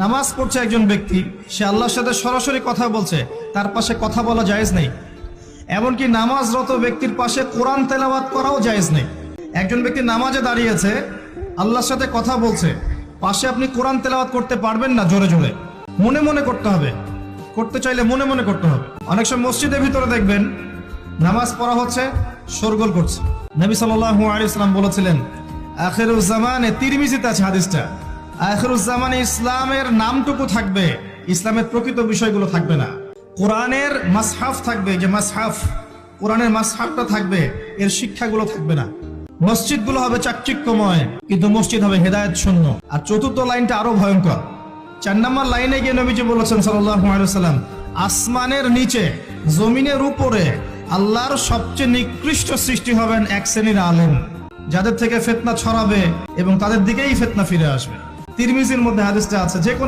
নামাজ পড়ছে একজন ব্যক্তি, সে আল্লাহর সাথে সরাসরি কথা বলছে, তার পাশে কথা বলা জায়েজ নেই। এমনকি নামাজরত ব্যক্তির পাশে কোরআন তেলাওয়াত করাও জায়েজ নেই। একজন ব্যক্তি নামাজে দাঁড়িয়েছে, আল্লাহর সাথে কথা বলছে, পাশে আপনি কোরআন তেলাওয়াত করতে পারবেন না। জোরে জোরে মনে মনে করতে হবে, করতে চাইলে মনে মনে করতে হবে। অনেক সময় মসজিদের ভিতরে দেখবেন নামাজ পড়া হচ্ছে, শোরগোল করছে। নবী সাল্লাল্লাহু আলাইহি ওয়াসাল্লাম বলেছিলেন, আখিরুজ জামানে, তিরমিজিতে আছে হাদিসটা, আখিরুজ জামানে ইসলামের নামটুকু থাকবে, ইসলামের প্রকৃত বিষয়গুলো থাকবে না। কোরআনের মাসহাফ থাকবে, যে মাসহাফ, কোরআনের মাসহাফটা থাকবে, এর শিক্ষাগুলো থাকবে না। মসজিদগুলো হবে চাকচিক্যময়, কিন্তু মসজিদ হবে হেদায়েত শূন্য। আর চতুর্থ লাইনটা আরো ভয়ঙ্কর। 4 নম্বর লাইনে গিয়ে নবীজি বলেছেন সাল্লাল্লাহু আলাইহি ওয়াসাল্লাম, আসমানের নিচে, জমিনের উপরে আল্লাহর সবচেয়ে নিকৃষ্ট সৃষ্টি হবেন এক শ্রেণীর আলেম, যাদের থেকে ফিতনা ছড়াবে এবং তাদের দিকেই ফিতনা ফিরে আসবে। তিরমিজির মধ্যে হাদিসটা আছে। যে